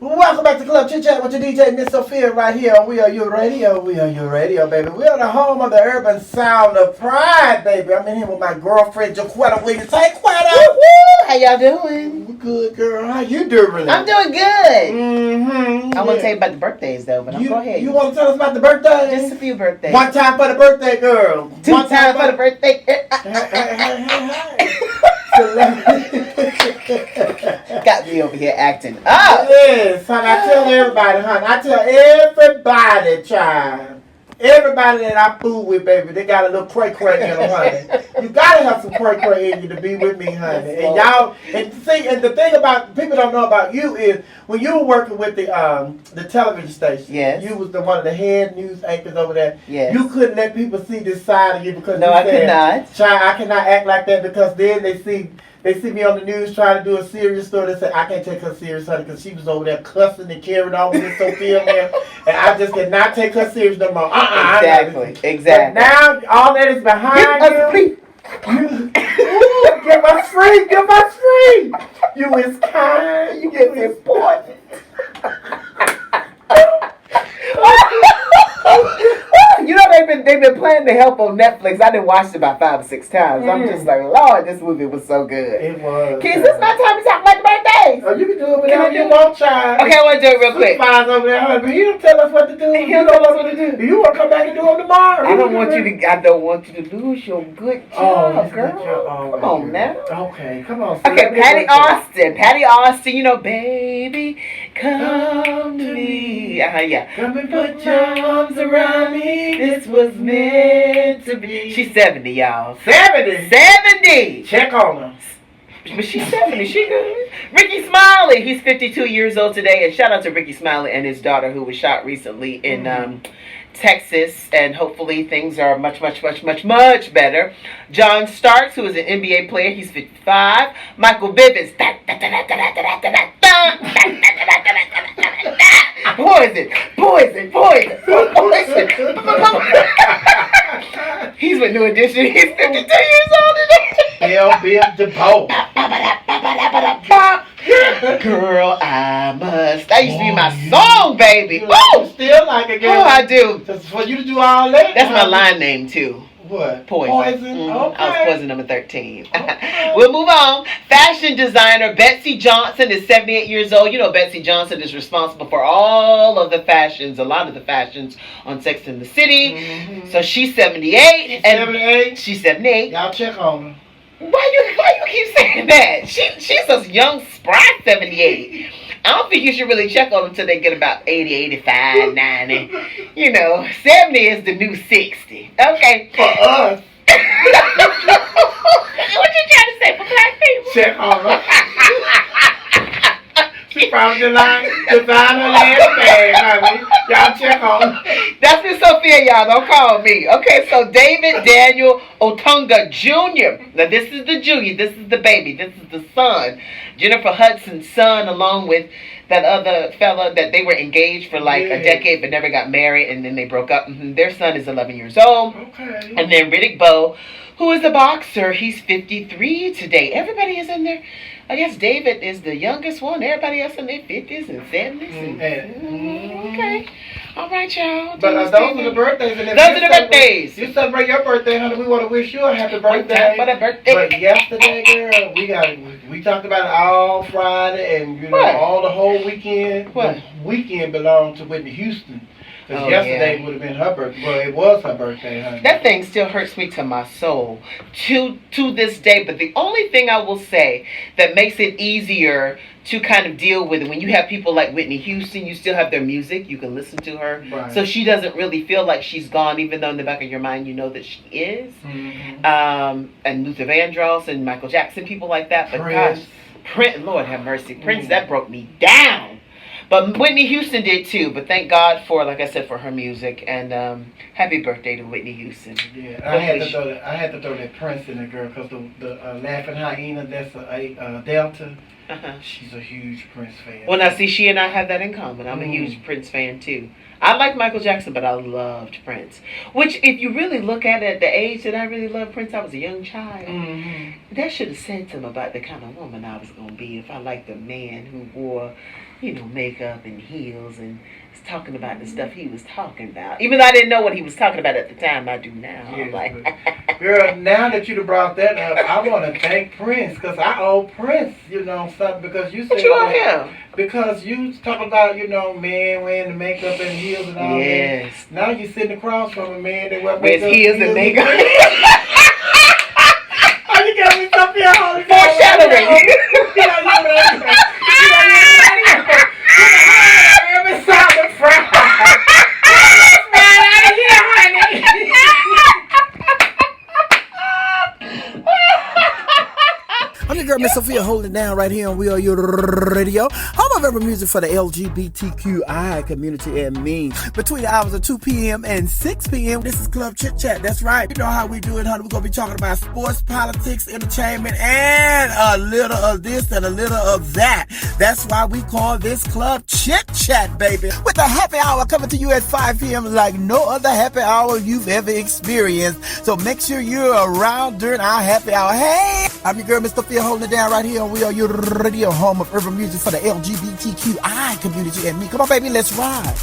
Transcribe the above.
Welcome back to Club Chit Chat with your DJ Miss Sophia right here on WERUradio. WERuradio, baby. We are the home of the urban sound of pride, baby. I'm in here with my girlfriend Jaquitta Williams. Hey, Quitta! Woo-hoo! How y'all doing? We're good, girl. How you doing? I'm doing good. Mm-hmm. I want to tell you about the birthdays, though, but go ahead. You want to tell us about the birthdays? Just a few birthdays. One time for the birthday, girl. Two times for the birthday. Got me over here acting up. Yes, honey. I tell everybody, honey. I tell everybody, child. Everybody that I fool with, baby, they got a little cray-cray in them, honey. You gotta have some cray-cray in you to be with me, honey. And y'all, and the thing about, people don't know about you is, when you were working with the television station, yes, you was one of the head news anchors over there. Yes. You couldn't let people see this side of you because no, you I could not. Child, I cannot act like that because then they see me on the news trying to do a serious story. They say, I can't take her serious, honey, because she was over there cussing and carrying on with Miss Sophia, man. And I just cannot take her serious no more. Exactly. But now, all that is behind you. Give us free. Give us free. You is kind. You is important. You know they've been playing The Help on Netflix. I done watched it about 5 or 6 times. I'm just like, Lord, this movie was so good. It was. Kids, this is my time to talk about the birthdays. Oh, you can do it whenever you want, child. Okay, I want to do it real quick. Over there, honey, but you don't tell us what to do. You don't tell us what to do. You want to come back and do them tomorrow? I don't want you to lose your good job, girl. Come on now. Okay, come on. Okay, Patty Austin, you know, baby, come to me. Yeah. Come and put your arms around me. This was meant to be. She's 70, y'all. 70? 70! Check on her. But she's 70. She good. Ricky Smiley, he's 52 years old today. And shout out to Ricky Smiley and his daughter who was shot recently in Texas. And hopefully things are much better. John Starks, who is an NBA player, he's 55. Michael Bivins. Poison. He's with New Edition. He's 52 years old today. LB DeBoe. Girl, that used to be my song, baby. Oh, still like it, girl. Oh, I do. For you to do all that. That's my line name too. What? Poison. Mm-hmm. Okay. I was poison number 13. Okay. We'll move on. Fashion designer Betsy Johnson is 78 years old. You know Betsy Johnson is responsible for all of the fashions, a lot of the fashions on Sex and the City. Mm-hmm. So she's 78. 78? She's 78. Y'all check on her. Why you keep saying that? She's a young, spry 78. I don't think you should really check on them until they get about 80, 85, 90. You know, 70 is the new 60. Okay. For us. What you trying to say for black people? Check on her. She found the line, designer last bag, honey. Y'all check on her. That's Miss Sophia, y'all. Don't call me. Okay, so David Daniel Otunga Jr. Now, this is the junior. This is the baby. This is the son. Jennifer Hudson's son, along with that other fella that they were engaged for like a decade but never got married, and then they broke up. Their son is 11 years old. Okay. And then Riddick Bowe, who is a boxer. He's 53 today. Everybody is in there. I guess David is the youngest one. Everybody else in their 50s and 70s. Okay. All right, y'all. But those are the birthdays. And those are the birthdays. You celebrate your birthday, honey. We want to wish you a happy birthday. Time for the birthday. But yesterday, girl, we talked about it all Friday and, all the whole weekend. What? The weekend belonged to Whitney Houston. Because yesterday would have been her birthday. Well, it was her birthday, honey. That thing still hurts me to my soul to this day. But the only thing I will say that makes it easier to kind of deal with it, when you have people like Whitney Houston, you still have their music. You can listen to her. Right. So she doesn't really feel like she's gone, even though in the back of your mind you know that she is. Mm-hmm. And Luther Vandross and Michael Jackson, people like that. But Prince, Lord have mercy. Prince, that broke me down. But Whitney Houston did too. But thank God for, like I said, for her music. And happy birthday to Whitney Houston. Yeah, I had to throw that Prince in there, girl, because the Laughing Hyena, that's a Delta. She's a huge Prince fan. Well, now see, she and I have that in common. I'm a huge Prince fan too. I like Michael Jackson, but I loved Prince. Which, if you really look at it, at the age that I really loved Prince, I was a young child. That should have said something about the kind of woman I was going to be if I liked a man who wore, makeup and heels and talking about the stuff he was talking about. Even though I didn't know what he was talking about at the time, I do now. Yes, I'm like, girl, now that you brought that up, I want to thank Prince because I owe Prince, something because you said what you owe him? Because you talk about, men wearing the makeup and heels and all that. Now you sitting across from a man that wears makeup heels and makeup. Oh, you got me Sophia all the foreshadowing. I'm your girl, Miss Sophia, holding it down right here on WERUradio. Home of every music for the LGBTQI community and me. Between the hours of 2 p.m. and 6 p.m., this is Club Chit Chat. That's right. You know how we do it, honey. We're going to be talking about sports, politics, entertainment, and a little of this and a little of that. That's why we call this Club Chit Chat, baby. With a happy hour coming to you at 5 p.m. like no other happy hour you've ever experienced. So make sure you're around during our happy hour. Hey, I'm your girl, Miss Sophia, holding it down right here on WERUradio, home of urban music for the LGBTQI community and me. Come on, baby, let's ride.